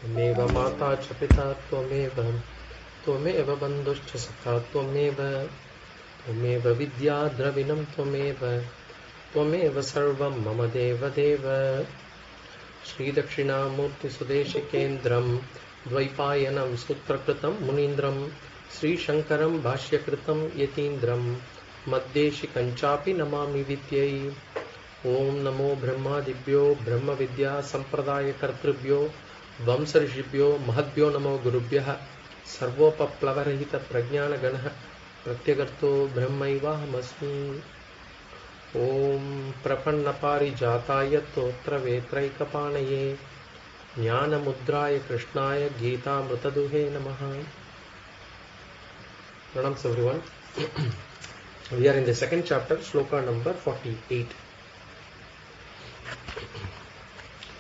त्वमेव माता च पिता त्वमेव बन्धुश्च सखा त्वमेव विद्या द्रविणं त्वमेव सर्वं मम देवदेव श्रीदक्षिणामूर्तिसुदेशिकेन्द्रं द्वैपायनं सूत्रकृतं मुनीन्द्रं श्रीशङ्करं भाष्यकृतं यतीन्द्रं मद्देशिकञ्चापि नमामि विद्यै ॐ नमो ब्रह्मादिभ्यो ब्रह्मविद्या सम्प्रदायकर्तृभ्यो वंशऋषिभ्यो महद्भ्यो नमो गुरुभ्यः सर्वोपप्लवरहित प्रज्ञानगणः प्रत्यगर्तो ब्रह्मैवाहमस्मि ॐ प्रपन्नपारिजाताय तोत्रवेत्रैकपाणये ज्ञानमुद्राय कृष्णाय गीतामृतदुहे नमः. Pranams everyone. We are in the second chapter, Sloka number 48.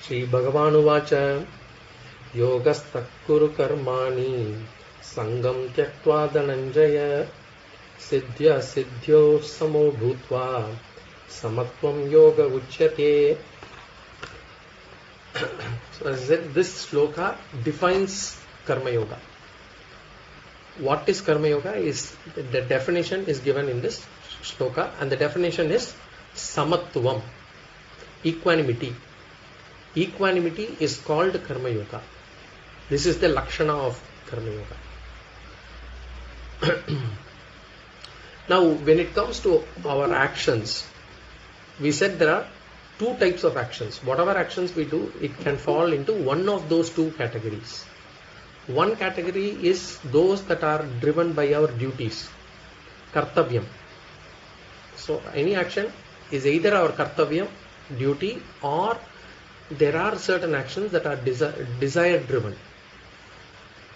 Shri Bhagavan Uvacha Yogastha Kuru Karmani Sangam Tyaktva Dhananjaya Siddhya Siddhyo Samo Bhutva Samatvam Yoga Uchyate. So as I said, this sloka defines Karma Yoga. What is Karma Yoga? The definition is given in this sloka, and the definition is Samatvam, equanimity. Equanimity is called Karma Yoga. This is the Lakshana of Karma Yoga. Now, when it comes to our actions, we said there are two types of actions. Whatever actions we do, it can fall into one of those two categories. One category is those that are driven by our duties, Kartavyam. So, any action is either our Kartavyam, duty, or there are certain actions that are desire driven.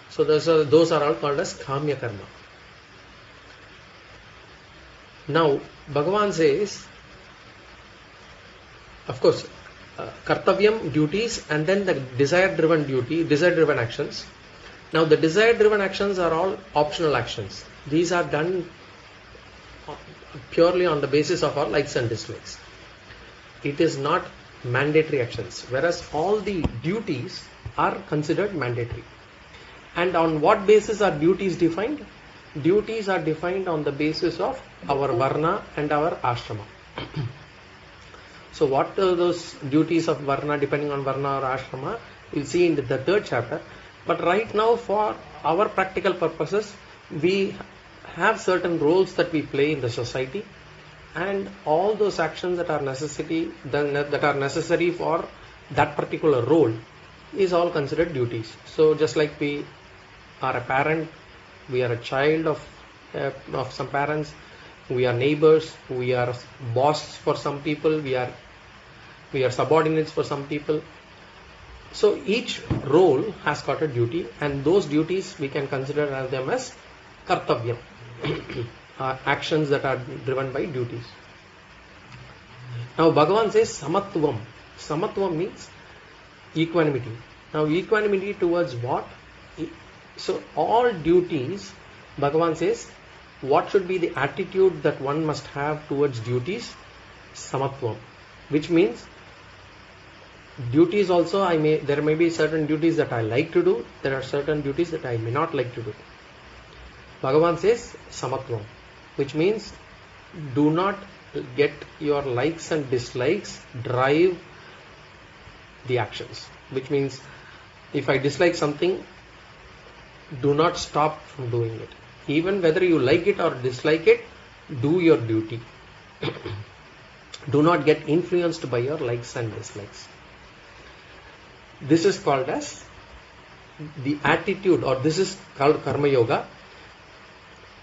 So, those are all called as Kaamya karma. Now, Bhagavan says, of course, Kartavyam, duties, and then the desire-driven actions. Now, the desire-driven actions are all optional actions. These are done purely on the basis of our likes and dislikes. It is not mandatory actions, whereas all the duties are considered mandatory. And on what basis are duties defined? Duties are defined on the basis of our varna and our ashrama. So what are those duties of varna, depending on varna or ashrama, we'll see in the third chapter. But right now, for our practical purposes, we have certain roles that we play in the society, and all those actions that are necessary for that particular role is all considered duties. So just like we are a parent, we are a child of some parents, we are neighbors, we are boss for some people, we are subordinates for some people. So each role has got a duty, and those duties we can consider them as Kartavyam, actions that are driven by duties. Now Bhagavan says Samatvam. Samatvam means equanimity. Now equanimity towards what? So all duties, Bhagavan says, what should be the attitude that one must have towards duties? Samatvam, which means duties also, there may be certain duties that I like to do, there are certain duties that I may not like to do. Bhagavan says Samatvam, which means do not get your likes and dislikes drive the actions. Which means if I dislike something, do not stop from doing it. Even whether you like it or dislike it, do your duty. Do not get influenced by your likes and dislikes. This is called as the attitude, or this is called Karma Yoga.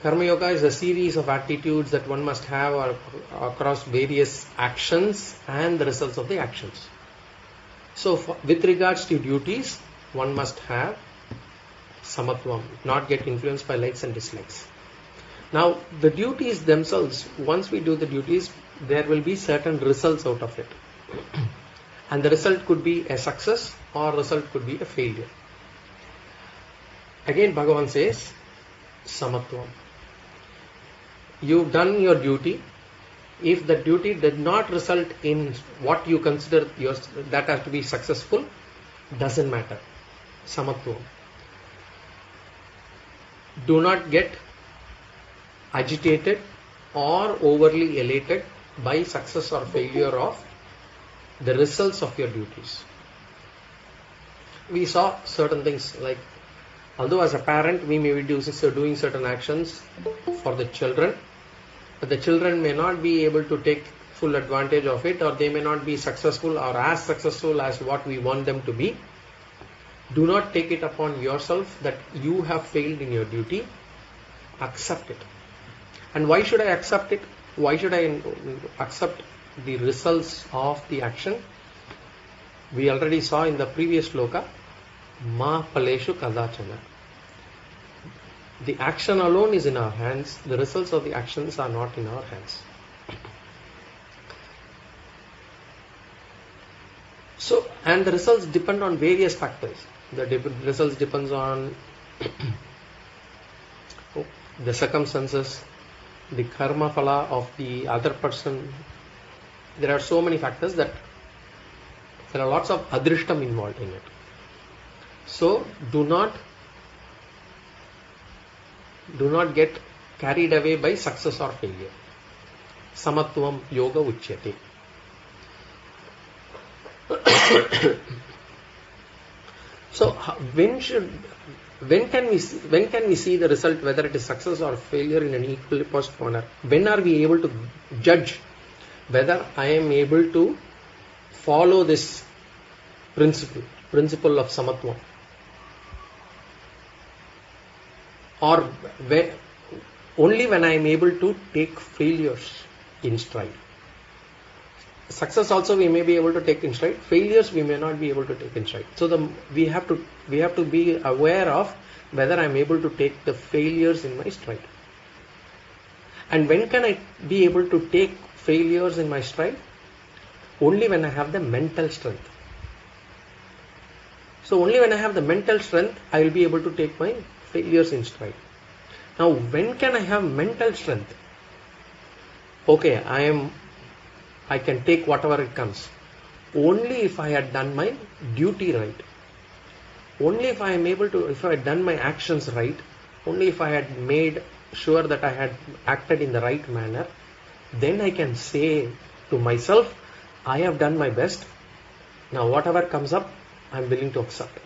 Karma Yoga is a series of attitudes that one must have across various actions and the results of the actions. So with regards to duties, one must have Samatvam, not get influenced by likes and dislikes. Now the duties themselves, once we do the duties, there will be certain results out of it. And the result could be a success or result could be a failure. Again Bhagavan says Samatvam. You've done your duty. If the duty did not result in what you consider that has to be successful, doesn't matter. Samatvam. Do not get agitated or overly elated by success or failure of the results of your duties. We saw certain things like, although as a parent we may be doing certain actions for the children, but the children may not be able to take full advantage of it, or they may not be successful or as successful as what we want them to be. Do not take it upon yourself that you have failed in your duty. Accept it. And why should I accept it? Why should I accept the results of the action? We already saw in the previous sloka, ma paleshu kadachana. The action alone is in our hands. The results of the actions are not in our hands. So, and the results depend on various factors. The results depends on the circumstances, the karma phala of the other person. There are so many factors that there are lots of adrishtam involved in it. So do not get carried away by success or failure. Samatvam Yoga Uchyate. So when can we see the result, whether it is success or failure, in an equipoised manner? When are we able to judge whether I am able to follow this principle of Samatvam, or only when I am able to take failures in stride? Success also we may be able to take in stride. Failures we may not be able to take in stride. So we have to be aware of whether I am able to take the failures in my stride. And when can I be able to take failures in my stride? Only when I have the mental strength. So only when I have the mental strength, I will be able to take my failures in stride. Now, when can I have mental strength? Okay, I can take whatever it comes. Only if I had done my duty right. Only if I had done my actions right. Only if I had made sure that I had acted in the right manner, then I can say to myself, I have done my best. Now whatever comes up, I am willing to accept.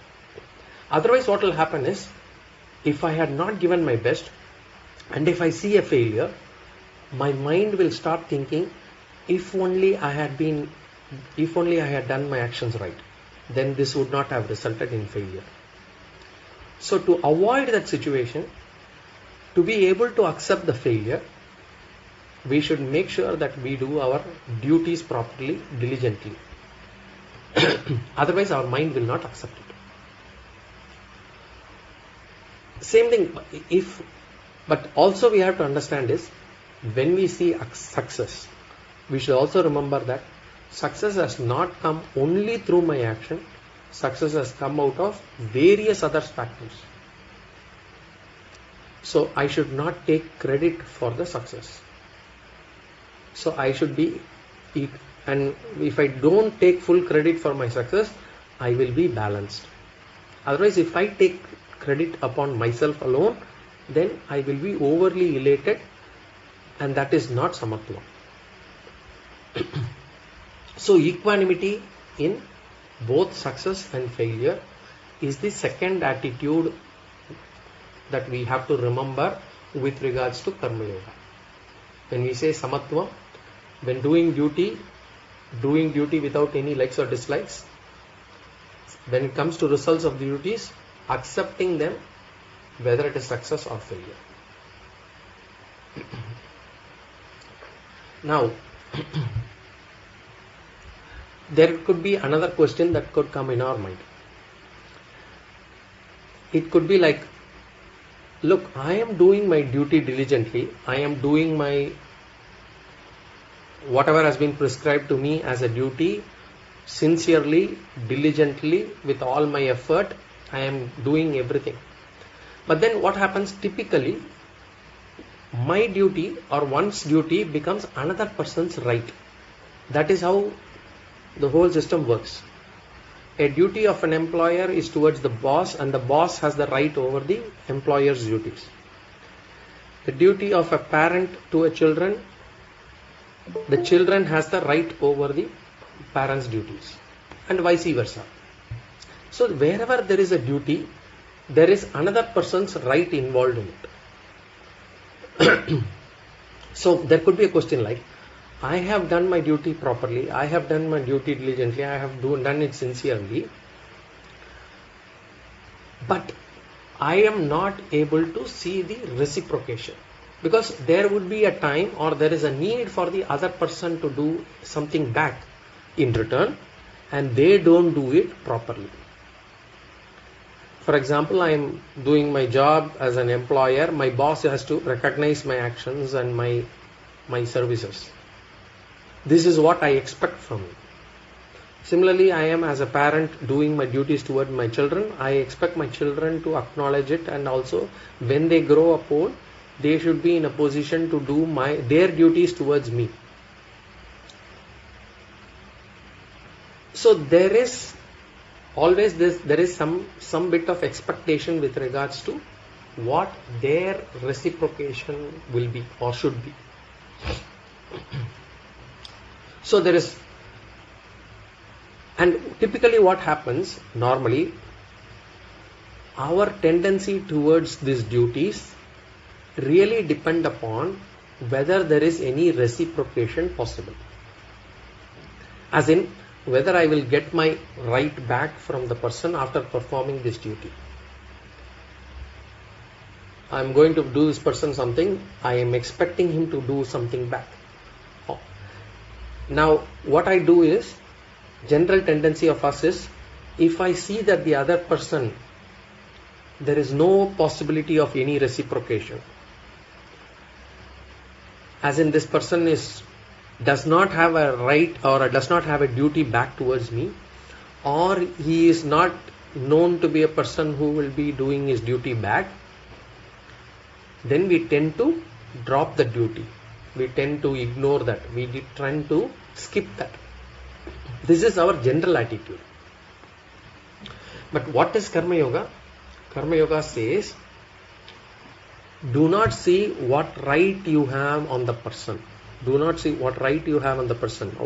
Otherwise what will happen is, if I had not given my best, and if I see a failure, my mind will start thinking, if only I had done my actions right, then this would not have resulted in failure. So to avoid that situation, to be able to accept the failure, we should make sure that we do our duties properly, diligently. Otherwise our mind will not accept it. Same thing, but also we have to understand is, when we see success, we should also remember that success has not come only through my action. Success has come out of various other factors. So I should not take credit for the success. So I should be, and if I don't take full credit for my success, I will be balanced. Otherwise, if I take credit upon myself alone, then I will be overly elated, and that is not Samatvam. So equanimity in both success and failure is the second attitude that we have to remember with regards to Karma Yoga. When we say Samatvam, when doing duty without any likes or dislikes. When it comes to results of the duties, accepting them, whether it is success or failure. Now, there could be another question that could come in our mind. It could be like, look, I am doing my duty diligently. I am doing my whatever has been prescribed to me as a duty sincerely, diligently, with all my effort. I am doing everything. But then what happens typically? My duty or one's duty becomes another person's right. That is how the whole system works. a duty of an employer is towards the boss, and the boss has the right over the employer's duties. The duty of a parent to a children, the children has the right over the parents' duties, and vice versa. So wherever there is a duty, there is another person's right involved in it. So there could be a question like, I have done my duty properly, I have done my duty diligently, I have done it sincerely, but I am not able to see the reciprocation, because there would be a time or there is a need for the other person to do something back in return, and they don't do it properly. For example, I am doing my job as an employer, my boss has to recognize my actions and my services. This is what I expect from him. Similarly, I am as a parent doing my duties toward my children. I expect my children to acknowledge it, and also when they grow up old, they should be in a position to do their duties towards me. So there is always there is some bit of expectation with regards to what their reciprocation will be or should be. So there is, and typically what happens normally, our tendency towards these duties really depend upon whether there is any reciprocation possible. As in, whether I will get my right back from the person after performing this duty. I am going to do this person something, I am expecting him to do something back. Now, what I do is, general tendency of us is, if I see that the other person, there is no possibility of any reciprocation, as in this person does not have a right or does not have a duty back towards me, or he is not known to be a person who will be doing his duty back, then we tend to drop the duty. We tend to ignore that. We tend to skip that. This is our general attitude. But what is Karma Yoga? Karma Yoga says, do not see what right you have on the person. Do not see what right you have on the person.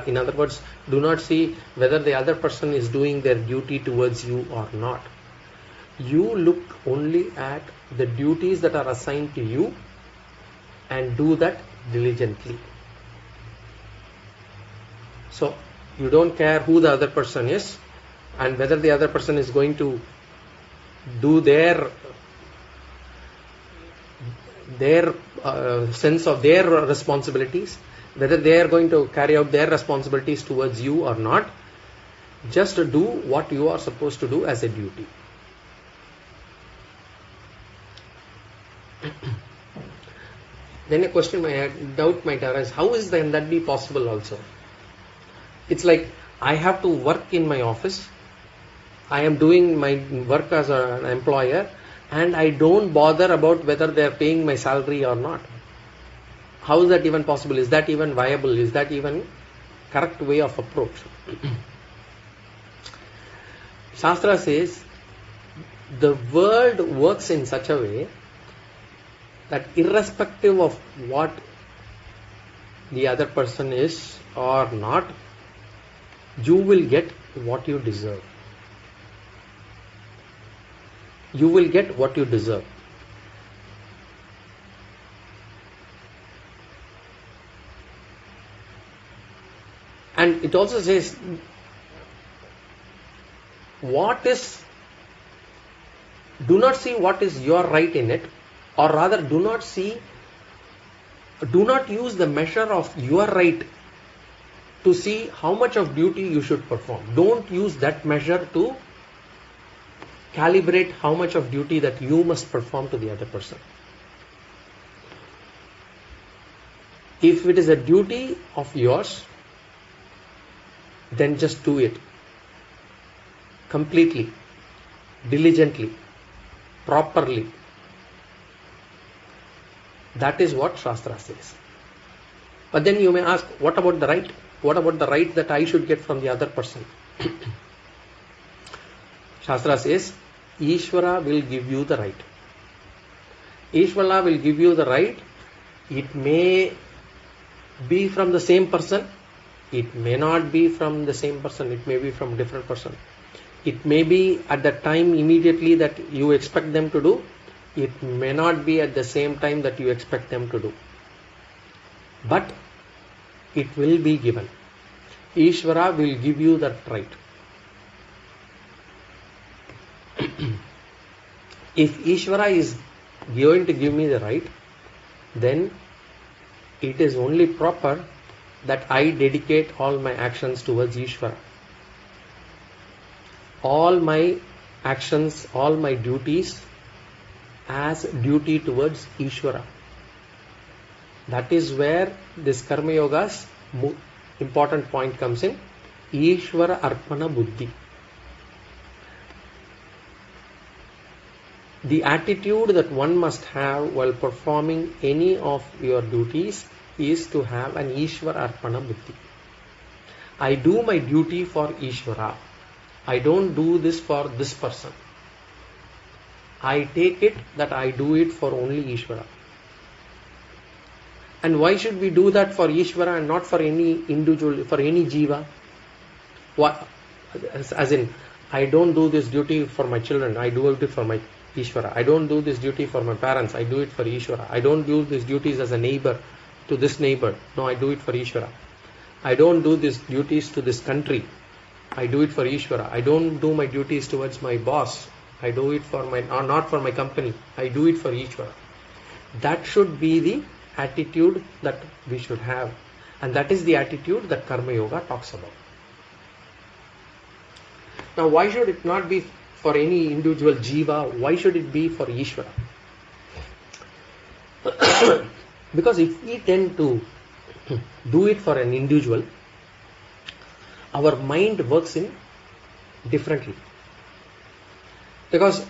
In other words, do not see whether the other person is doing their duty towards you or not. You look only at the duties that are assigned to you and do that diligently. So you don't care who the other person is and whether the other person is going to do their sense of their responsibilities, whether they are going to carry out their responsibilities towards you or not. Just do what you are supposed to do as a duty. Then a question doubt might arise, how is then that be possible also? It's like, I have to work in my office, I am doing my work as an employer, and I don't bother about whether they are paying my salary or not. How is that even possible? Is that even viable? Is that even correct way of approach? Shastra says the world works in such a way that irrespective of what the other person is or not, you will get what you deserve. You will get what you deserve. And it also says, do not see what is your right in it, or rather do not use the measure of your right to see how much of duty you should perform. Don't use that measure to calibrate how much of duty that you must perform to the other person. If it is a duty of yours, then just do it completely, diligently, properly. That is what Shastra says. But then you may ask, what about the right? What about the right that I should get from the other person? Shastra says, Ishvara will give you the right. Ishvara will give you the right. It may be from the same person. It may not be from the same person. It may be from different person. It may be at the time immediately that you expect them to do. It may not be at the same time that you expect them to do. But it will be given. Ishvara will give you that right. If Ishvara is going to give me the right, then it is only proper that I dedicate all my actions towards Ishvara. All my actions, all my duties as duty towards Ishvara. That is where this Karma Yoga's important point comes in. Ishvara Arpana Buddhi. The attitude that one must have while performing any of your duties is to have an Ishvara Arpana Buddhi. I do my duty for Ishvara. I don't do this for this person. I take it that I do it for only Ishvara. And why should we do that for Ishvara and not for any individual, for any jiva? What? As in, I don't do this duty for my children, I do it for my Ishvara. I don't do this duty for my parents, I do it for Ishvara. I don't do these duties as a neighbor to this neighbor. No, I do it for Ishvara. I don't do these duties to this country. I do it for Ishvara. I don't do my duties towards my boss. I do it for my, or not for my company. I do it for Ishvara. That should be the attitude that we should have. And that is the attitude that Karma Yoga talks about. Now, why should it not be for any individual jiva? Why should it be for Ishvara? Because if we tend to do it for an individual, our mind works in differently. Because,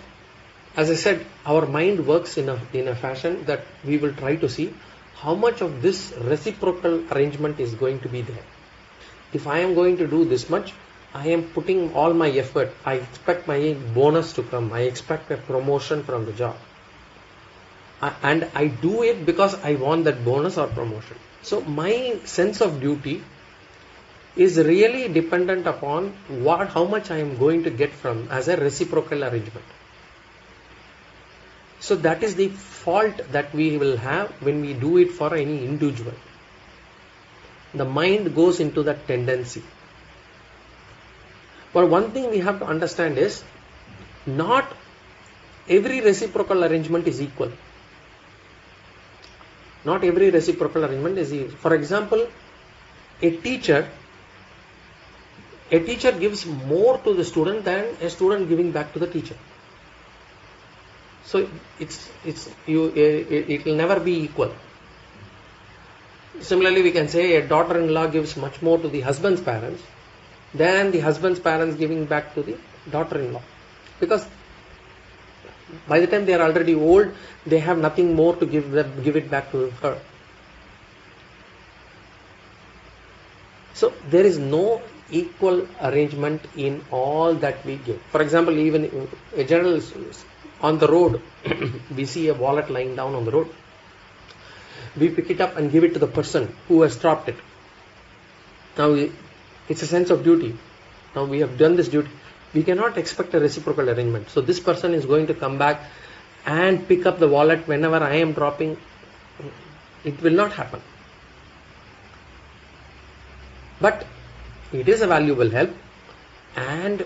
as I said, our mind works in a fashion that we will try to see how much of this reciprocal arrangement is going to be there. If I am going to do this much, I am putting all my effort. I expect my bonus to come. I expect a promotion from the job. And I do it because I want that bonus or promotion. So my sense of duty is really dependent upon how much I am going to get from as a reciprocal arrangement. So that is the fault that we will have when we do it for any individual. The mind goes into that tendency. But one thing we have to understand is, not every reciprocal arrangement is equal. Not every reciprocal arrangement is equal. For example, a teacher gives more to the student than a student giving back to the teacher. So it will never be equal. Similarly, we can say a daughter-in-law gives much more to the husband's parents than the husband's parents giving back to the daughter-in-law. Because by the time they are already old, they have nothing more to give it back to her. So there is no equal arrangement in all that we give. For example, even a general on the road, we see a wallet lying down on the road. We pick it up and give it to the person who has dropped it. Now it's a sense of duty. Now we have done this duty. We cannot expect a reciprocal arrangement. So this person is going to come back and pick up the wallet whenever I am dropping. It will not happen. But it is a valuable help, and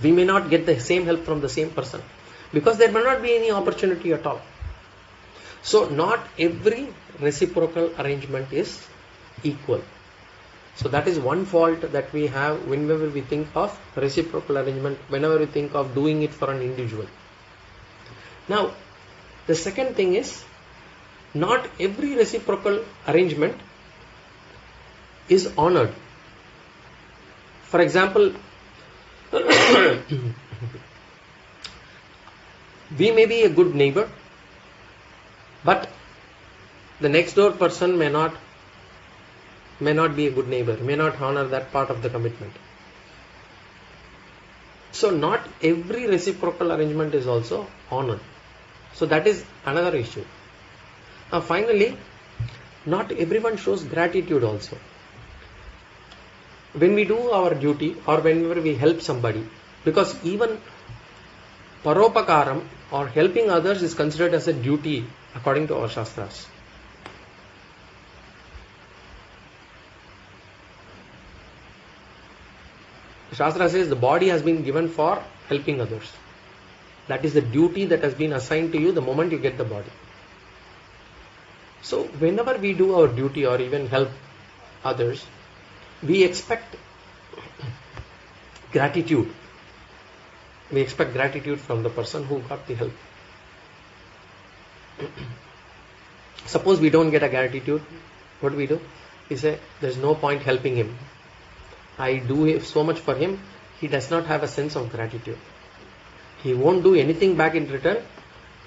we may not get the same help from the same person because there may not be any opportunity at all. So not every reciprocal arrangement is equal. So that is one fault that we have whenever we think of reciprocal arrangement, whenever we think of doing it for an individual. Now, the second thing is, not every reciprocal arrangement is honored. For example, we may be a good neighbor, but the next door person may not be a good neighbor, may not honor that part of the commitment. So not every reciprocal arrangement is also honored. So that is another issue. Now finally, not everyone shows gratitude also. When we do our duty or whenever we help somebody, because even paropakaram or helping others is considered as a duty according to our Shastras. Shastra says the body has been given for helping others. That is the duty that has been assigned to you the moment you get the body. So whenever we do our duty or even help others, we expect gratitude. We expect gratitude from the person who got the help. Suppose we don't get a gratitude, what do? We say, there's no point helping him. I do so much for him, he does not have a sense of gratitude. He won't do anything back in return.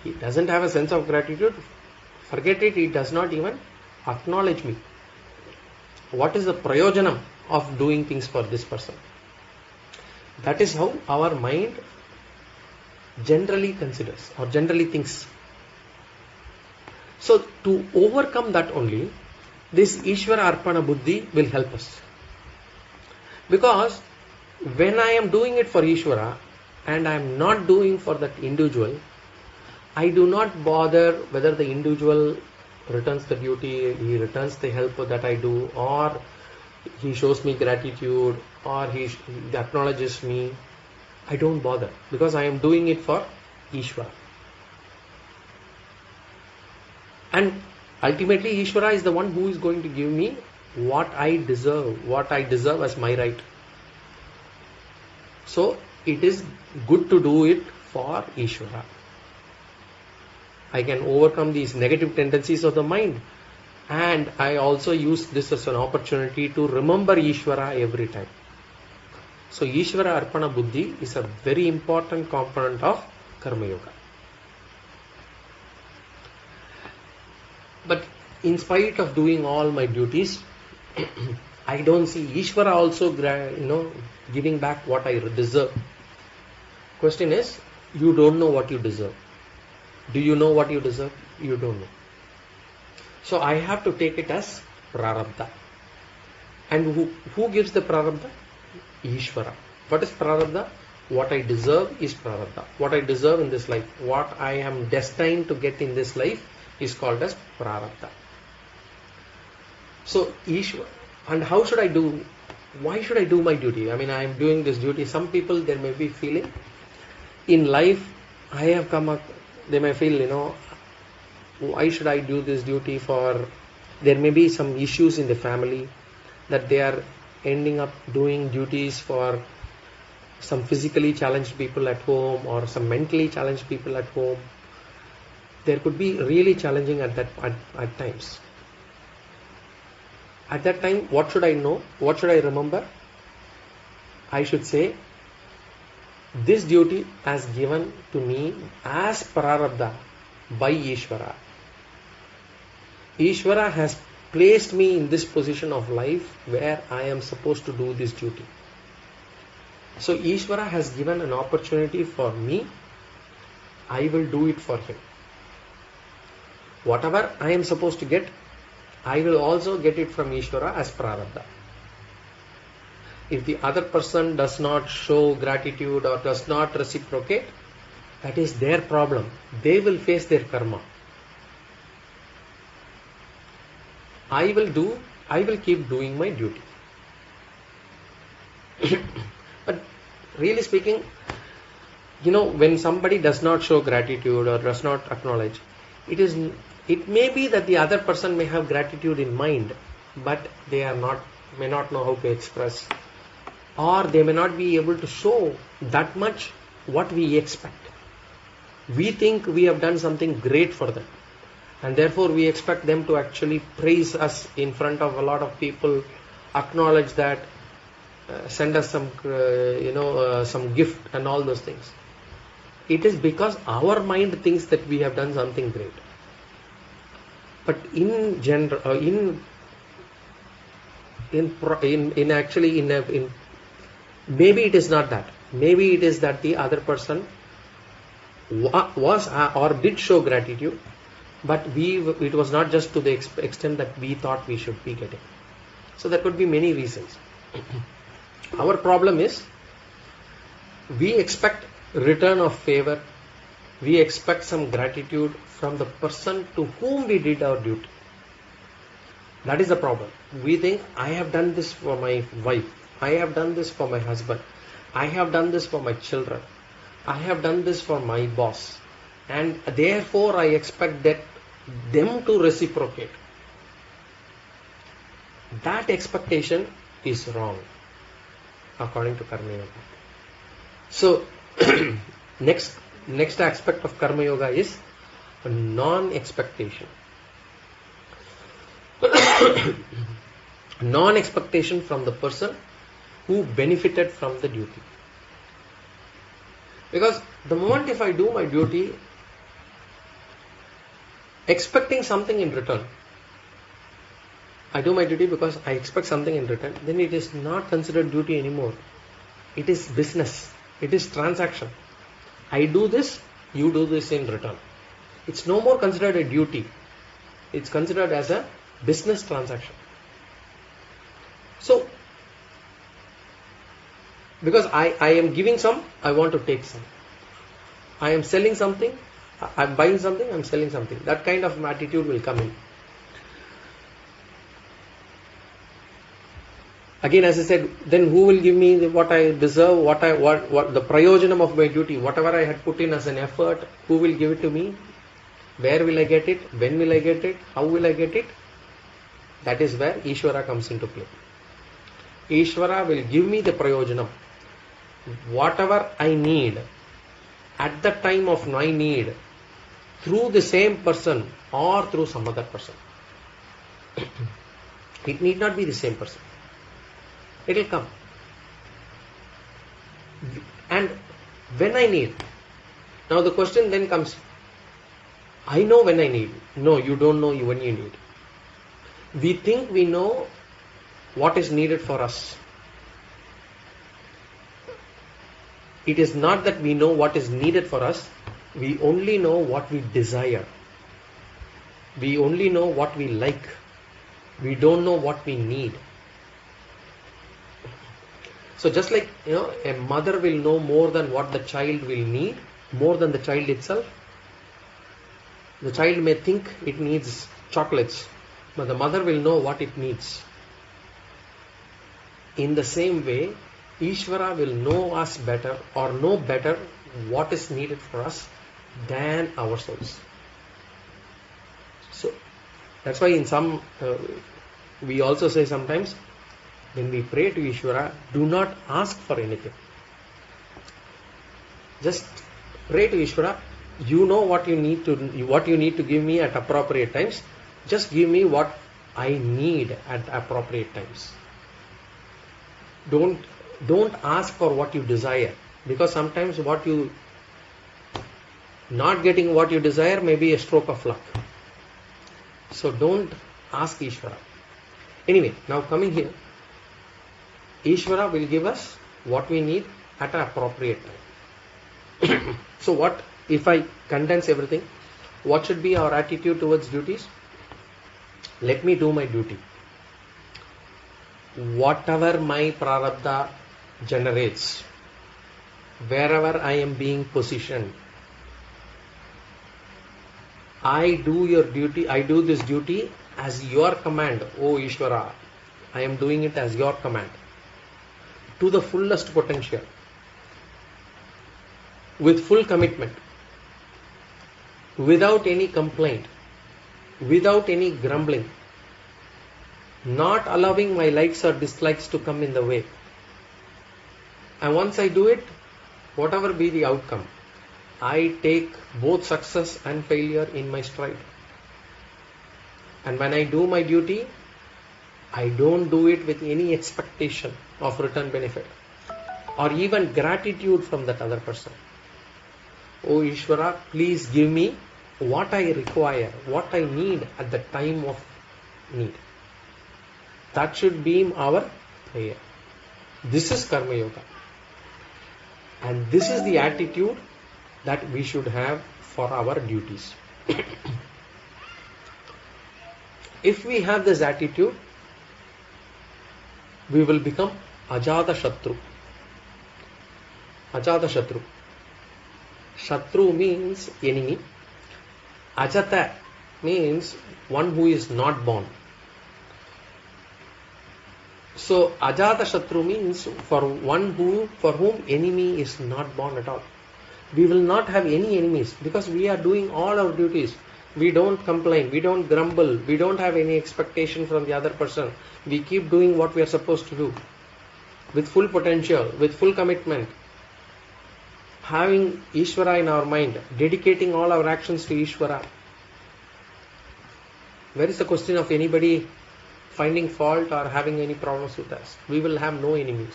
He doesn't have a sense of gratitude. Forget it, he does not even acknowledge me. What is the prayojanam of doing things for this person? That is how our mind generally considers or generally thinks. So to overcome that only, this Ishvara Arpana Buddhi will help us. Because when I am doing it for Ishvara and I am not doing for that individual, I do not bother whether the individual returns the duty, he returns the help that I do, or he shows me gratitude, or he acknowledges me. I don't bother because I am doing it for Ishvara. And ultimately Ishvara is the one who is going to give me what I deserve as my right. So it is good to do it for Ishvara. I can overcome these negative tendencies of the mind, and I also use this as an opportunity to remember Ishvara every time. So Ishvara Arpana Buddhi is a very important component of Karma Yoga. But in spite of doing all my duties, I don't see Ishvara also giving back what I deserve. Question is, you don't know what you deserve. Do you know what you deserve? You don't know. So I have to take it as prarabdha. And who gives the prarabdha? Ishvara. What is prarabdha? What I deserve is prarabdha. What I deserve in this life, what I am destined to get in this life is called as prarabdha. So Ishvara. And how should I do? Why should I do my duty? I mean, I am doing this duty. Some people, there may be feeling in life, I have come up, they may feel, why should I do this duty for? There may be some issues in the family that they are ending up doing duties for some physically challenged people at home or some mentally challenged people at home. There could be really challenging at times. At that time, what should I know? What should I remember? I should say, this duty has given to me as prarabdha by Ishvara. Ishvara has placed me in this position of life where I am supposed to do this duty. So Ishvara has given an opportunity for me. I will do it for him. Whatever I am supposed to get, I will also get it from Ishvara as prarabdha. If the other person does not show gratitude or does not reciprocate, that is their problem. They will face their karma. I will keep doing my duty. But really speaking, when somebody does not show gratitude or does not acknowledge, it may be that the other person may have gratitude in mind, but they may not know how to express, or they may not be able to show that much what we expect. We think we have done something great for them, and therefore we expect them to actually praise us in front of a lot of people, acknowledge that, send us some gift and all those things. It is because our mind thinks that we have done something great. But in general, maybe it is not that. Maybe it is that the other person was or did show gratitude, but it was not just to the extent that we thought we should be getting. So there could be many reasons. Our problem is we expect return of favor, we expect some gratitude from the person to whom we did our duty. That is the problem. We think, I have done this for my wife, I have done this for my husband, I have done this for my children, I have done this for my boss, and therefore I expect that them to reciprocate. That expectation is wrong according to Karma Yoga. So next aspect of Karma Yoga is non-expectation. Non-expectation from the person who benefited from the duty. Because the moment if I do my duty expecting something in return, I do my duty because I expect something in return, then it is not considered duty anymore. It is business. It is transaction. I do this, you do this in return. It's no more considered a duty. It's considered as a business transaction. So, because I am giving some, I want to take some. I am selling something, I am buying something, I am selling something. That kind of attitude will come in. Again, as I said, then who will give me what I deserve, what the prayojanam of my duty, whatever I had put in as an effort, who will give it to me? Where will I get it? When will I get it? How will I get it? That is where Ishvara comes into play. Ishvara will give me the prayojanam. Whatever I need, at the time of my need, through the same person or through some other person. It need not be the same person. It will come. And when I need, now the question then comes, I know when I need. No, you don't know when you need. We think we know what is needed for us. It is not that we know what is needed for us. We only know what we desire. We only know what we like. We don't know what we need. So just like, a mother will know more than what the child will need, more than the child itself. The child may think it needs chocolates, but the mother will know what it needs. In the same way, Ishvara will know us better or know better what is needed for us than ourselves. So that's why in some, we also say sometimes, when we pray to Ishvara, do not ask for anything. Just pray to Ishvara. You know what you need to give me at appropriate times. Just give me what I need at appropriate times. Don't ask for what you desire, because sometimes not getting what you desire may be a stroke of luck. So don't ask Ishvara. Anyway, now coming here, Ishvara will give us what we need at an appropriate time. So what, if I condense everything, what should be our attitude towards duties? Let me do my duty. Whatever my prarabdha generates, wherever I am being positioned, I do your duty, I do this duty as your command, O Ishvara. I am doing it as your command, to the fullest potential, with full commitment, without any complaint, without any grumbling, not allowing my likes or dislikes to come in the way. And once I do it, whatever be the outcome, I take both success and failure in my stride. And when I do my duty, I don't do it with any expectation of return benefit or even gratitude from that other person. Oh Ishvara, please give me what I require, what I need at the time of need. That should be our prayer. This is Karma Yoga. And this is the attitude that we should have for our duties. If we have this attitude, we will become Ajata Shatru. Ajata Shatru. Shatru means enemy. Ajata means one who is not born. So Ajata Shatru means for whom enemy is not born at all. We will not have any enemies because we are doing all our duties. We don't complain, we don't grumble, we don't have any expectation from the other person. We keep doing what we are supposed to do with full potential, with full commitment, having Ishvara in our mind, dedicating all our actions to Ishvara. Where is the question of anybody finding fault or having any problems with us? We will have no enemies.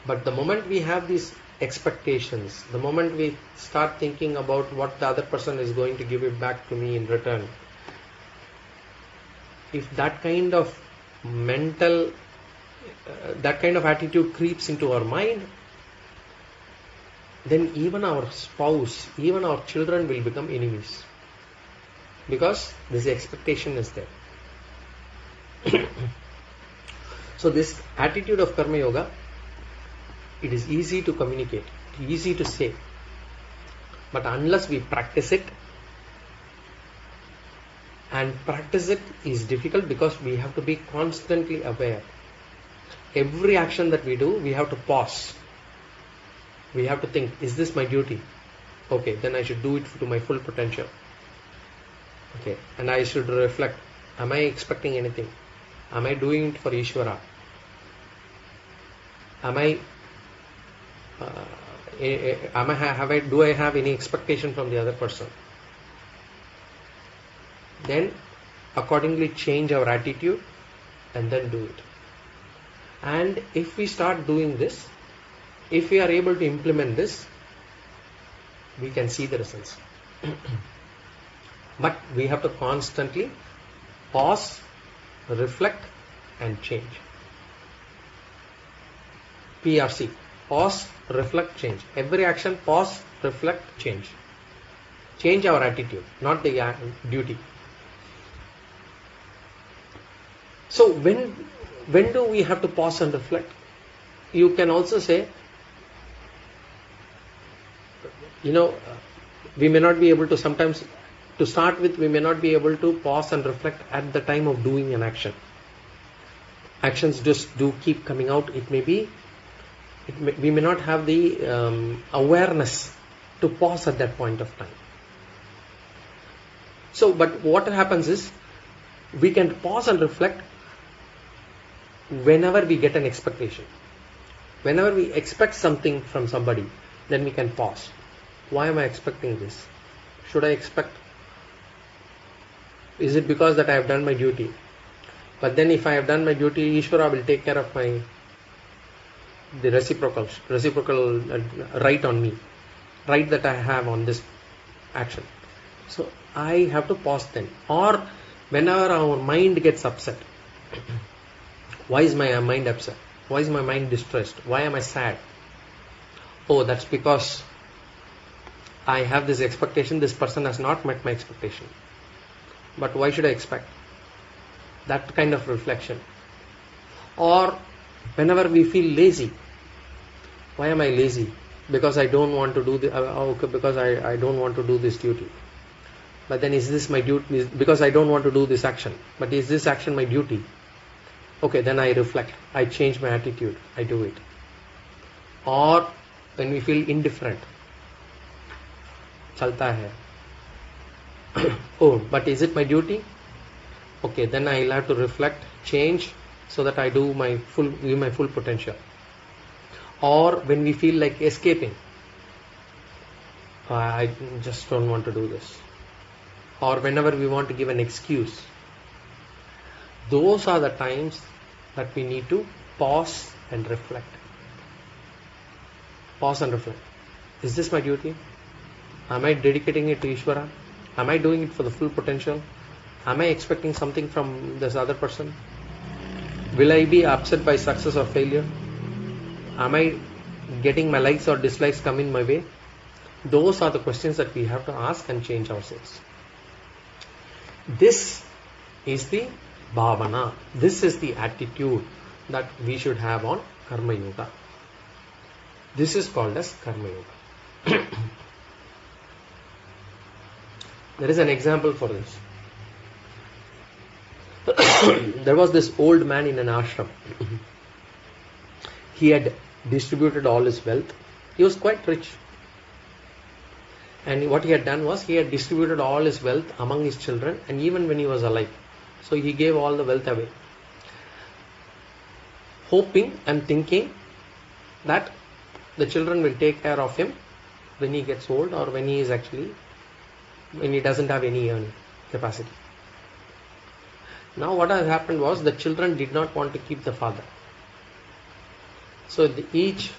But the moment we have these expectations, the moment we start thinking about what the other person is going to give it back to me in return, if that kind of mental, that kind of attitude creeps into our mind, then even our spouse, even our children will become enemies. Because this expectation is there. So this attitude of Karma Yoga, it is easy to communicate, easy to say. But unless we practice it, and practice it is difficult because we have to be constantly aware. Every action that we do, we have to pause. We have to think, is this my duty? Okay, then I should do it to my full potential. Okay, and I should reflect, am I expecting anything? Am I doing it for Ishvara? Do I have any expectation from the other person? Then accordingly change our attitude and then do it. And if we start doing this, if we are able to implement this, we can see the results. But we have to constantly pause, reflect and change. PRC. Pause, reflect, change. Every action, pause, reflect, change. Change our attitude, not the duty. So when do we have to pause and reflect? You can also say, we may not be able to sometimes, to start with, we may not be able to pause and reflect at the time of doing an action. Actions just do keep coming out. We may not have the awareness to pause at that point of time. So, but what happens is, we can pause and reflect whenever we get an expectation. Whenever we expect something from somebody, then we can pause. Why am I expecting this? Should I expect? Is it because that I have done my duty? But then if I have done my duty, Ishvara will take care of the reciprocal right on me, right that I have on this action. So I have to pause then. Or whenever our mind gets upset, why is my mind upset? Why is my mind distressed? Why am I sad? Oh, that's because I have this expectation, this person has not met my expectation. But why should I expect? That kind of reflection. Or whenever we feel lazy, why am I lazy? Because I don't want to do because I don't want to do this duty. But then is this my duty? Because I don't want to do this action. But is this action my duty? Okay, then I reflect. I change my attitude. I do it. Or when we feel indifferent, chalta hai. Oh, but is it my duty? Okay, then I'll have to reflect, change, so that I do give my full potential. Or when we feel like escaping, I just don't want to do this. Or whenever we want to give an excuse, those are the times that we need to pause and reflect. Pause and reflect. Is this my duty? Am I dedicating it to Ishvara? Am I doing it for the full potential? Am I expecting something from this other person? Will I be upset by success or failure? Am I getting my likes or dislikes come in my way? Those are the questions that we have to ask and change ourselves. This is the bhavana. This is the attitude that we should have on Karma Yoga. This is called as Karma Yoga. There is an example for this. There was this old man in an ashram. He had distributed all his wealth. He was quite rich. And what he had done was he had distributed all his wealth among his children, and even when he was alive. So he gave all the wealth away, hoping and thinking that the children will take care of him when he gets old, or when he doesn't have any earning capacity. Now what has happened was the children did not want to keep the father. So each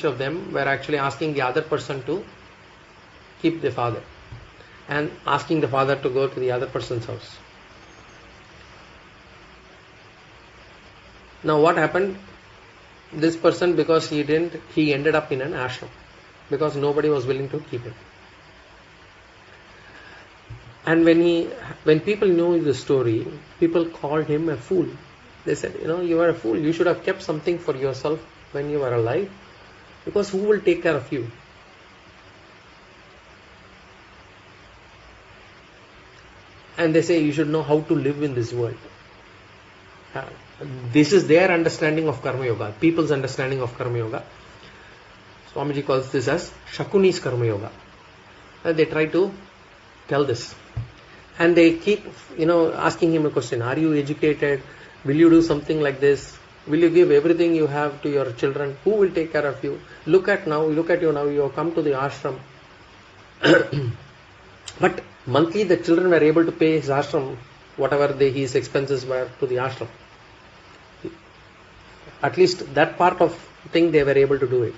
of them were actually asking the other person to keep the father, and asking the father to go to the other person's house. Now what happened? This person, because he ended up in an ashram, because nobody was willing to keep him. And when people knew the story, people called him a fool. They said, you are a fool. You should have kept something for yourself when you were alive, because who will take care of you? And they say you should know how to live in this world. This is their understanding of Karma Yoga, people's understanding of Karma Yoga. Swamiji calls this as Shakuni's Karma Yoga. They try to tell this. And they keep, asking him a question. Are you educated? Will you do something like this? Will you give everything you have to your children? Who will take care of you? Look at you now. You have come to the ashram. But monthly the children were able to pay his ashram, whatever his expenses were to the ashram. At least that part of thing they were able to do it.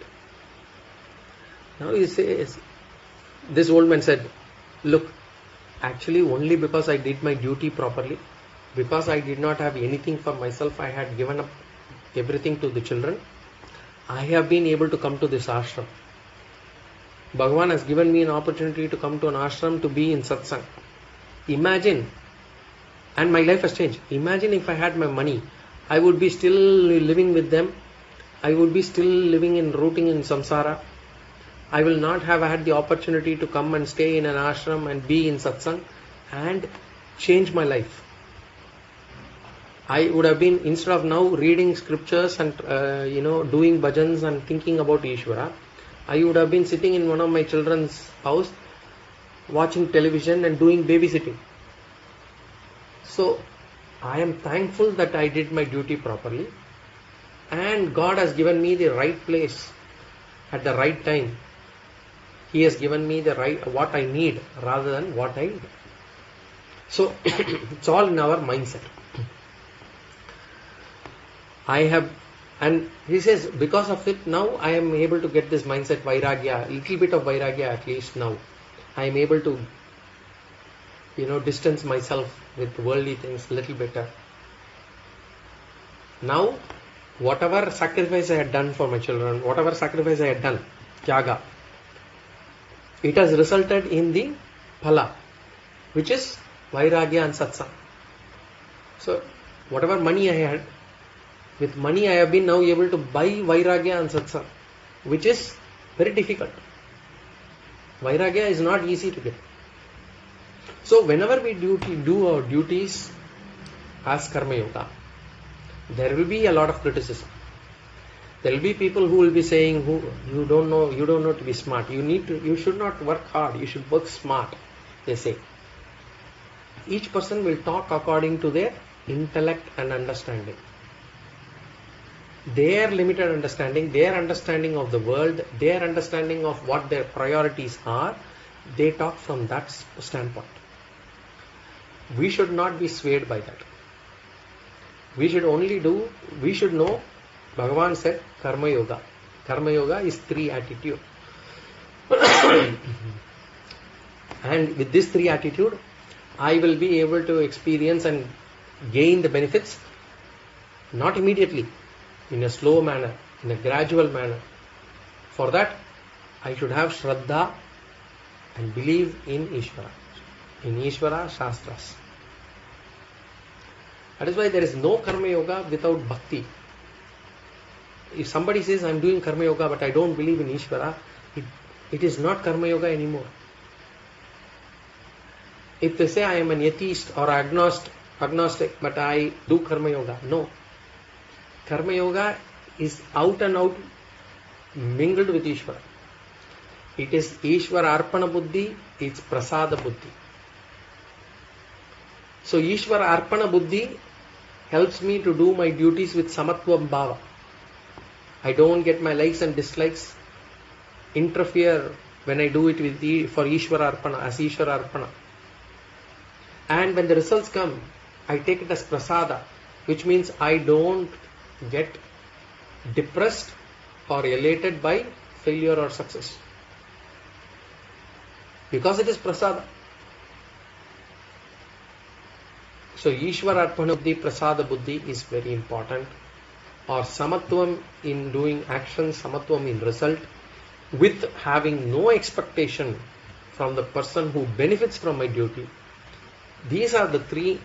Now he says, this old man said, look, actually only because I did my duty properly, because I did not have anything for myself, I had given up everything to the children, I have been able to come to this ashram. Bhagavan has given me an opportunity to come to an ashram, to be in satsang. Imagine, and my life has changed. Imagine if I had my money, I would be still living with them. I would be still rooting in samsara. I will not have had the opportunity to come and stay in an ashram and be in satsang and change my life. I would have been, instead of now reading scriptures and doing bhajans and thinking about Ishvara, I would have been sitting in one of my children's house, watching television and doing babysitting. So I am thankful that I did my duty properly, and God has given me the right place at the right time. He has given me what I need rather than what I need. So it's all in our mindset. And he says, because of it now I am able to get this mindset, vairagya, little bit of vairagya at least now. I am able to distance myself with worldly things little better. Now, whatever sacrifice I had done for my children, whatever sacrifice I had done, tyaga, it has resulted in the phala, which is vairagya and satsang. So, whatever money I had, with money I have been now able to buy vairagya and satsang, which is very difficult. Vairagya is not easy to get. So whenever we do our duties as Karma Yoga, there will be a lot of criticism. There will be people who will be saying, you don't know to be smart. You should not work hard, you should work smart, they say. Each person will talk according to their intellect and understanding. Their limited understanding, their understanding of the world, their understanding of what their priorities are, they talk from that standpoint. We should not be swayed by that. We should know, Bhagavan said, Karma Yoga. Karma Yoga is 3 attitude. And with this 3 attitude, I will be able to experience and gain the benefits, not immediately, in a slow manner, in a gradual manner. For that, I should have Shraddha and believe in Ishvara Shastras. That is why there is no Karma Yoga without Bhakti. If somebody says, I am doing Karma Yoga but I don't believe in Ishvara, it is not Karma Yoga anymore. If they say, I am an atheist or agnostic, but I do Karma Yoga. No. Karma Yoga is out and out mingled with Ishvara. It is Ishvara Arpana Buddhi, it's Prasada Buddhi. So Ishvara Arpana Buddhi helps me to do my duties with Samatvam Bhava. I don't get my likes and dislikes interfere when I do it for Ishvara Arpana, as Ishvara Arpana. And when the results come, I take it as Prasada, which means I don't get depressed or elated by failure or success. Because it is Prasada. So Ishvara Arpana Buddhi, Prasada Buddhi is very important. Or Samatvam in doing action, Samatvam in result, with having no expectation from the person who benefits from my duty. These are the three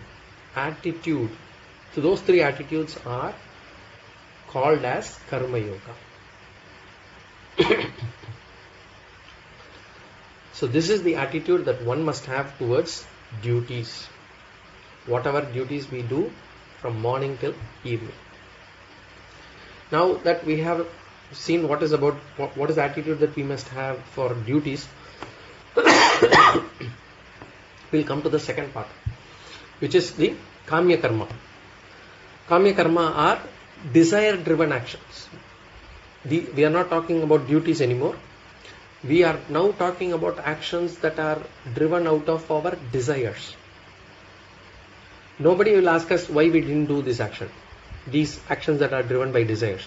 attitudes. So those three attitudes are called as Karma Yoga. So this is the attitude that one must have towards duties. Whatever duties we do from morning till evening. Now that we have seen what is the attitude that we must have for duties, we'll come to the second part, which is the Kaamya Karma. Kaamya Karma are desire-driven actions. We are not talking about duties anymore. We are now talking about actions that are driven out of our desires. Nobody will ask us why we didn't do this action. These actions that are driven by desires.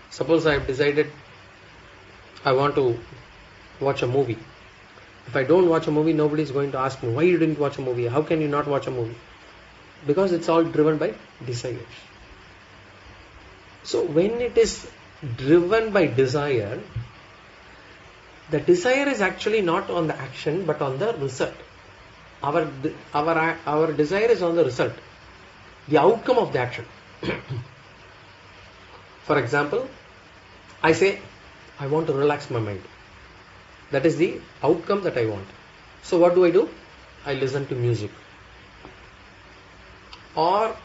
Suppose I have decided I want to watch a movie. If I don't watch a movie, nobody is going to ask me, why you didn't watch a movie? How can you not watch a movie? Because it's all driven by desires. So when it is driven by desire, the desire is actually not on the action but on the result. Our desire is on the result, the outcome of the action. For example, I say, I want to relax my mind. That is the outcome that I want. So what do? I listen to music. Or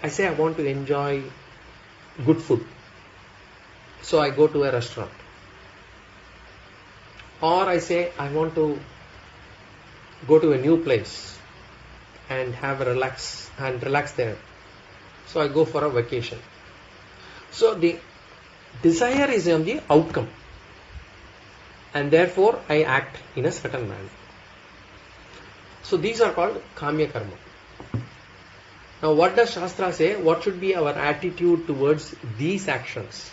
I say I want to enjoy good food. So I go to a restaurant. Or I say I want to go to a new place and relax there. So I go for a vacation. So the desire is on the outcome. And therefore I act in a certain manner. So these are called Kaamya Karma. Now what does Shastra say? What should be our attitude towards these actions?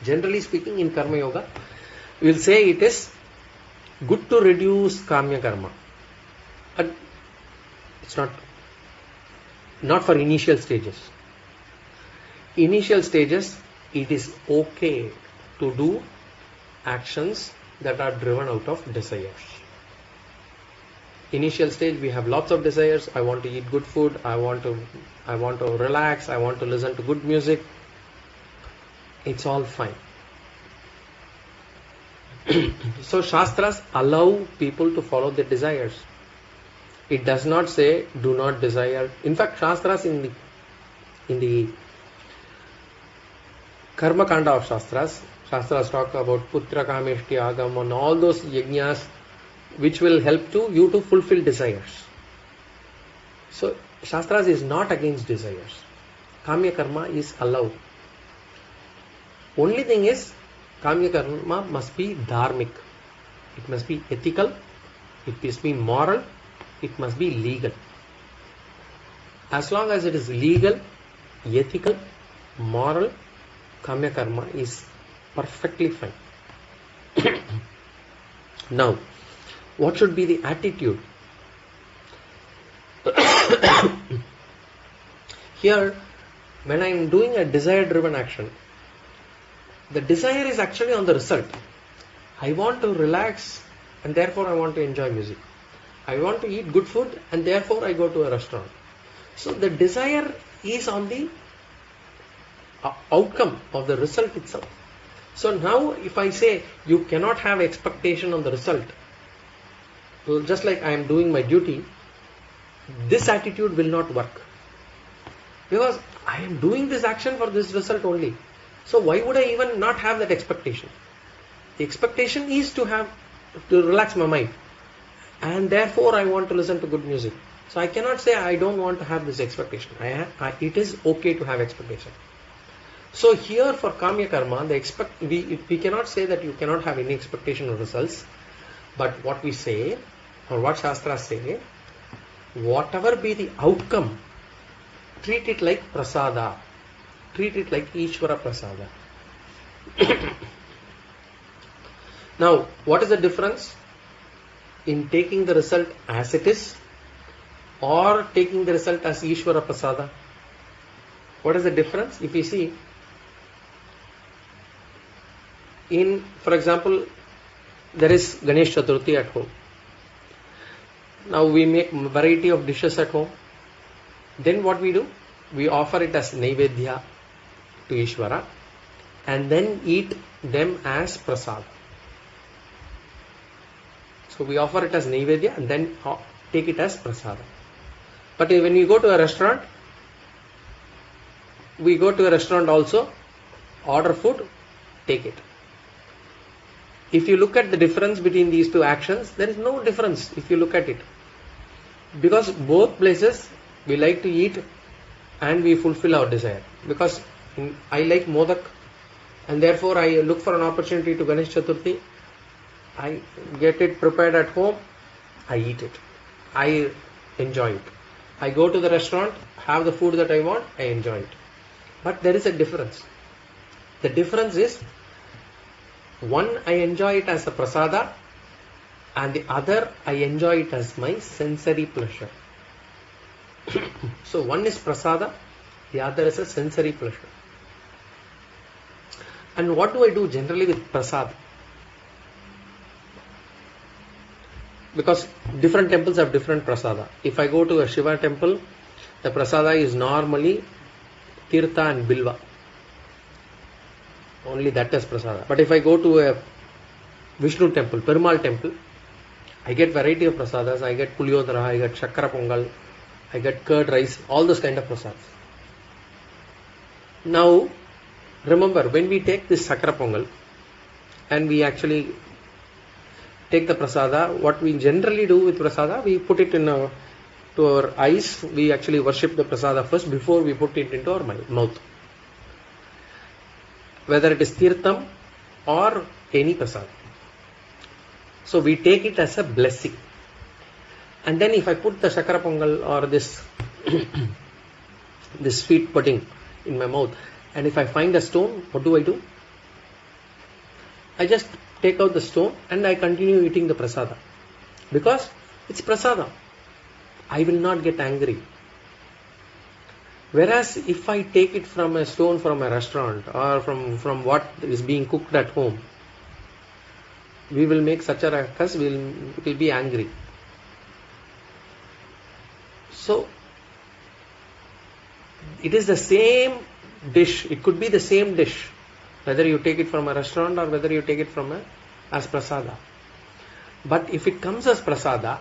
Generally speaking, in Karma Yoga, we will say it is good to reduce Kaamya Karma. But it's not for initial stages. Initial stages, it is okay to do actions that are driven out of desires. Initial stage, we have lots of desires. I want to eat good food. I want to relax. I want to listen to good music. It's all fine. So Shastras allow people to follow their desires. It does not say do not desire. In fact, Shastras in the Karma Kanda of Shastras talk about Putra Kameshti Agam and all those yajnas which will help you to fulfill desires. So Shastras is not against desires. Kaamya Karma is allowed. Only thing is, Kaamya Karma must be dharmic. It must be ethical. It must be moral. It must be legal. As long as it is legal, ethical, moral, Kaamya Karma is perfectly fine. Now, what should be the attitude? Here, when I am doing a desire-driven action, the desire is actually on the result. I want to relax and therefore I want to enjoy music. I want to eat good food and therefore I go to a restaurant. So the desire is on the outcome of the result itself. So now if I say you cannot have expectation on the result, well, just like I am doing my duty, this attitude will not work. Because I am doing this action for this result only. So why would I even not have that expectation? The expectation is to relax my mind. And therefore I want to listen to good music. So I cannot say I don't want to have this expectation. It is okay to have expectation. So here for Kaamya Karma, we cannot say that you cannot have any expectation of results. But what we say, or what Shastras say, whatever be the outcome, treat it like prasada. Treat it like Ishvara prasada. Now, what is the difference in taking the result as it is or taking the result as Ishvara prasada? What is the difference? If you see, for example, there is Ganesh Chaturthi at home. Now we make variety of dishes at home. Then what we do? We offer it as Naivedya to Ishvara and then eat them as prasad. So we offer it as Naivedya and then take it as prasada. But when we go to a restaurant, also, order food, take it. If you look at the difference between these two actions, there is no difference if you look at it. Because both places we like to eat and we fulfill our desire. Because I like modak and therefore I look for an opportunity to Ganesh Chaturthi. I get it prepared at home, I eat it. I enjoy it. I go to the restaurant, have the food that I want, I enjoy it. But there is a difference. The difference is, one, I enjoy it as a prasada, and the other, I enjoy it as my sensory pleasure. So one is prasada, the other is a sensory pleasure. And what do I do generally with prasada? Because different temples have different prasada. If I go to a Shiva temple, the prasada is normally tirtha and bilva. Only that is prasada. But if I go to a Vishnu temple, Perumal temple, I get variety of prasadas. I get puliyodara, I get shakara pongal, I get curd rice, all those kind of prasadas. Now, remember, when we take this shakara pongal and we actually take the prasada, what we generally do with prasada, we put it to our eyes. We actually worship the prasada first before we put it into our mouth. Whether it is tirtham or any prasada. So we take it as a blessing. And then if I put the shakara pongal or this sweet pudding in my mouth, and if I find a stone, what do? I just take out the stone and I continue eating the prasada. Because it's prasada. I will not get angry. Whereas if I take it from a stone from a restaurant or from what is being cooked at home, we will make such a ruckus, we will be angry. So, it is the same dish. It could be the same dish. Whether you take it from a restaurant or whether you take it as prasada. But if it comes as prasada,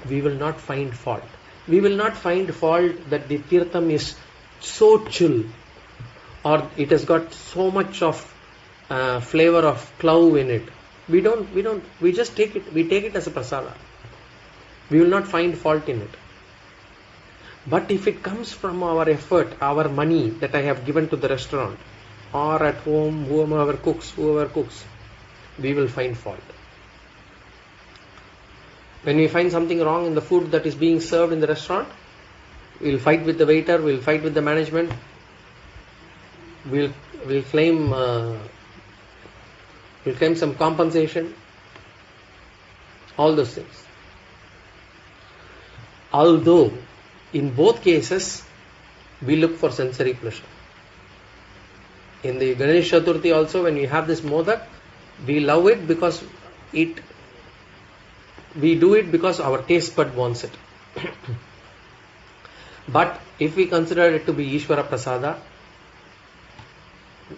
we will not find fault. We will not find fault that the tirtham is so chill or it has got so much of flavor of clove in it. We just take it. We take it as a prasada. We will not find fault in it. But if it comes from our effort, our money that I have given to the restaurant, or at home, whoever cooks, we will find fault. When we find something wrong in the food that is being served in the restaurant, we will fight with the waiter, we will fight with the management, we will claim some compensation, all those things. Although, in both cases, we look for sensory pleasure. In the Ganesh Chaturthi also, when we have this modak, we love it because we do it because our taste bud wants it. But if we consider it to be Ishvara Prasada,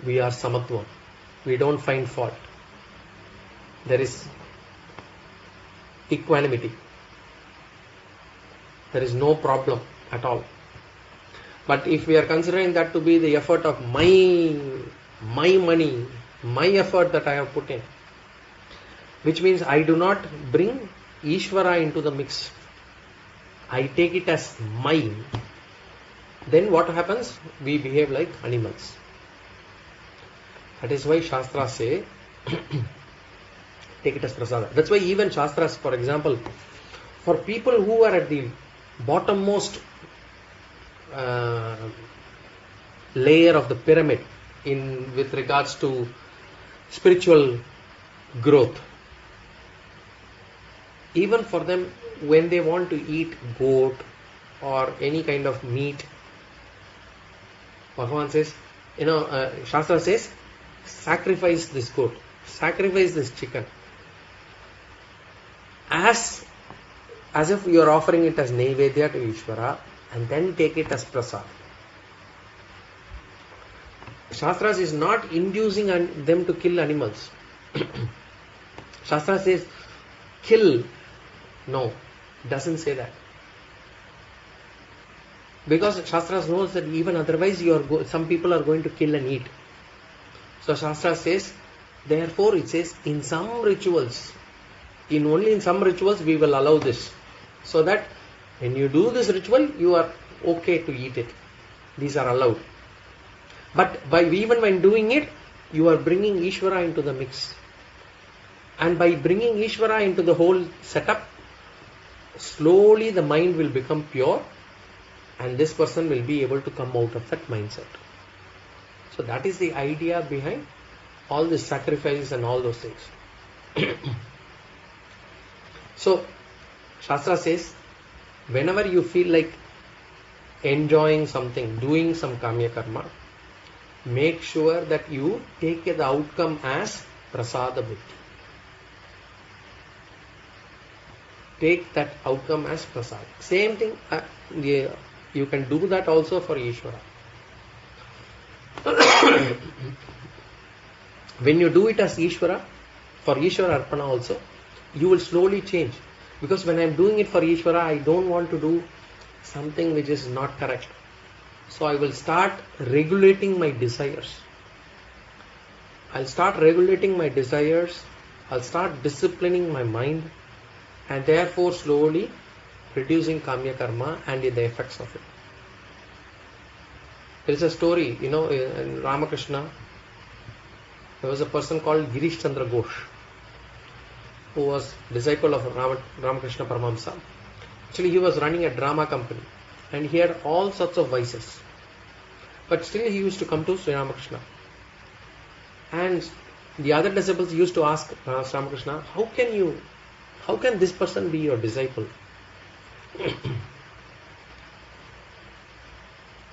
we are Samatvam. We don't find fault. There is equanimity. There is no problem at all. But if we are considering that to be the effort of my money, my effort that I have put in, which means I do not bring Ishvara into the mix, I take it as mine, then what happens? We behave like animals. That is why Shastras say, take it as prasada. That's why even Shastras, for example, for people who are at the bottommost layer of the pyramid with regards to spiritual growth, even for them, when they want to eat goat or any kind of meat, Bhagavan says, Shastra says, sacrifice this goat, sacrifice this chicken, as if you are offering it as Naivedya to Ishvara, and then take it as prasad. Shastras is not inducing them to kill animals. Shastra says, kill. No, doesn't say that. Because Shastras knows that even otherwise some people are going to kill and eat. So Shastra says, therefore it says, in some rituals, only in some rituals we will allow this. So that when you do this ritual, you are okay to eat it. These are allowed. But even when doing it, you are bringing Ishvara into the mix. And by bringing Ishvara into the whole setup, slowly the mind will become pure, and this person will be able to come out of that mindset. So that is the idea behind all this sacrifice and all those things. So Shastra says, whenever you feel like enjoying something, doing some Kaamya karma, make sure that you take the outcome as prasada buddhi. Take that outcome as prasad. Same thing, you can do that also for Ishvara. When you do it as Ishvara, for Ishvara Arpana also, you will slowly change. Because when I am doing it for Ishvara, I don't want to do something which is not correct. So I will start regulating my desires. I'll start regulating my desires. I'll start disciplining my mind. And therefore slowly reducing Kaamya karma and the effects of it. There is a story, in Ramakrishna, there was a person called Girish Chandra Ghosh, who was disciple of Ramakrishna Paramahamsa. Actually, he was running a drama company and he had all sorts of vices. But still he used to come to Sri Ramakrishna. And the other disciples used to ask Ramakrishna, how can this person be your disciple?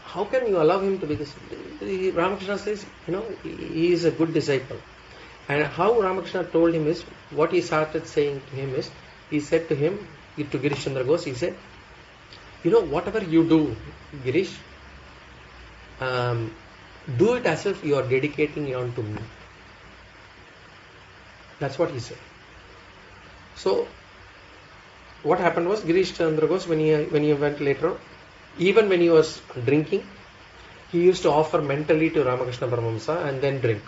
How can you allow him to be this? Ramakrishna says, he is a good disciple. And how Ramakrishna told him is, what he started saying to him is, he said to him, to Girish Chandra Ghosh, he said, whatever you do, Girish, do it as if you are dedicating it on to me. That's what he said. So, what happened was, Girish Chandra Ghosh, when he went later, even when he was drinking, he used to offer mentally to Ramakrishna Paramahamsa and then drink.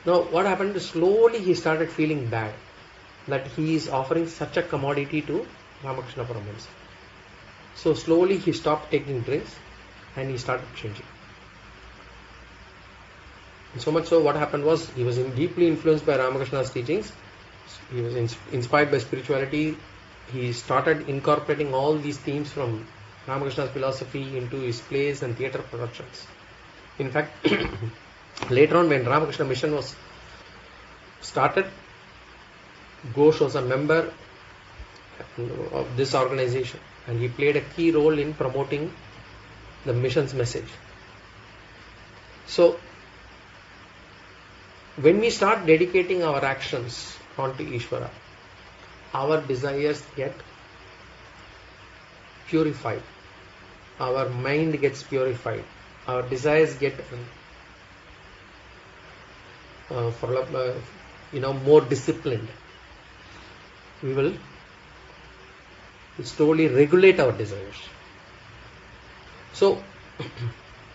Now, what happened? Slowly he started feeling bad that he is offering such a commodity to Ramakrishna Paramahamsa. So, slowly he stopped taking drinks and he started changing. And so much so, what happened was, he was deeply influenced by Ramakrishna's teachings. He was inspired by spirituality. He started incorporating all these themes from Ramakrishna's philosophy into his plays and theatre productions. In fact, later on when Ramakrishna Mission was started, Ghosh was a member of this organization and he played a key role in promoting the mission's message. So, when we start dedicating our actions onto Ishvara, our desires get purified. Our mind gets purified. Our desires get more disciplined. We will slowly regulate our desires. So,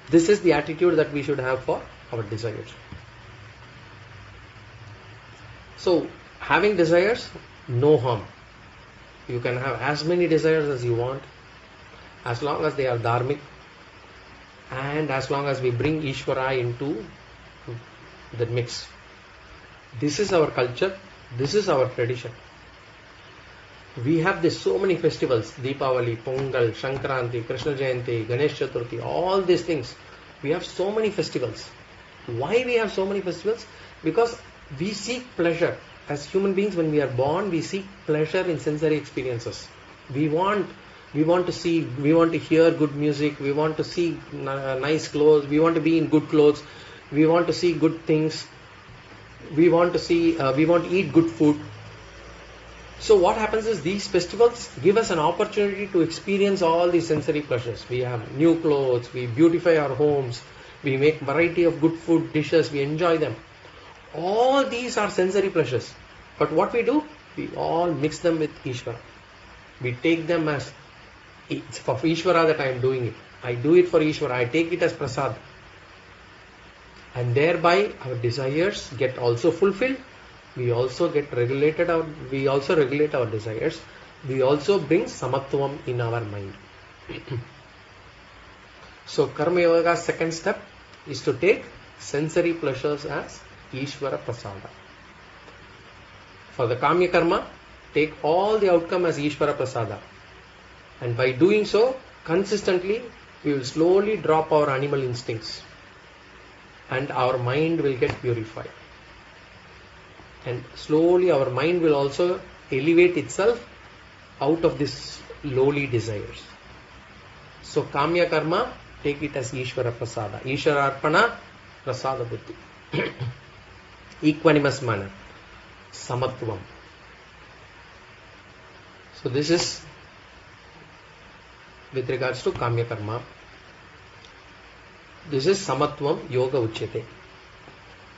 this is the attitude that we should have for our desires. So, having desires, no harm. You can have as many desires as you want, as long as they are dharmic, and as long as we bring Ishvara into the mix. This is our culture, this is our tradition. We have this so many festivals, Deepavali, Pongal, Sankranti, Krishna Jayanti, Ganesh Chaturthi, all these things. We have so many festivals. Why we have so many festivals? Because we seek pleasure. As human beings, when we are born, we seek pleasure in sensory experiences. We want to see, we want to hear good music, we want to see nice clothes, we want to be in good clothes, we want to see good things, we want to eat good food. So what happens is these festivals give us an opportunity to experience all these sensory pleasures. We have new clothes, we beautify our homes, we make variety of good food dishes, we enjoy them. All these are sensory pleasures. But what we do? We all mix them with Ishvara. We take them as, it's for Ishvara that I am doing it. I do it for Ishvara. I take it as prasad. And thereby our desires get also fulfilled. We also regulate our desires. We also bring Samatvam in our mind. So Karma Yoga's second step is to take sensory pleasures as Ishvara Prasada. For the Kaamya Karma, take all the outcome as Ishvara Prasada. And by doing so, consistently, we will slowly drop our animal instincts. And our mind will get purified. And slowly our mind will also elevate itself out of this lowly desires. So Kaamya Karma, take it as Ishvara Prasada. Ishvara Arpana, Prasada Buddhi. Equanimous manner. Samatvam. So this is with regards to Kaamya Karma. This is Samatvam Yoga Uchyate.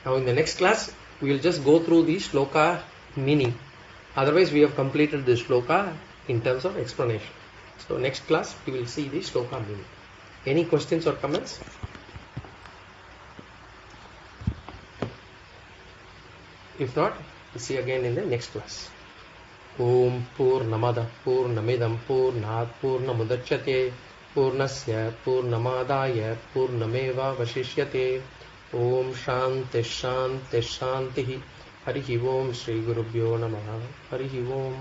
Now in the next class, we will just go through the Sloka meaning. Otherwise, we have completed the Sloka in terms of explanation. So next class, we will see the Sloka meaning. Any questions or comments? If not, we'll see again in the next class. Om Purnamada Purnamidam Purnat Purnamudachyate Purnasya Purnamadaya Purnameva Vashishyate. Om Shanti Shanti Shanti. Harihi Om Shri Gurubhyo Namaha. Harihi Om.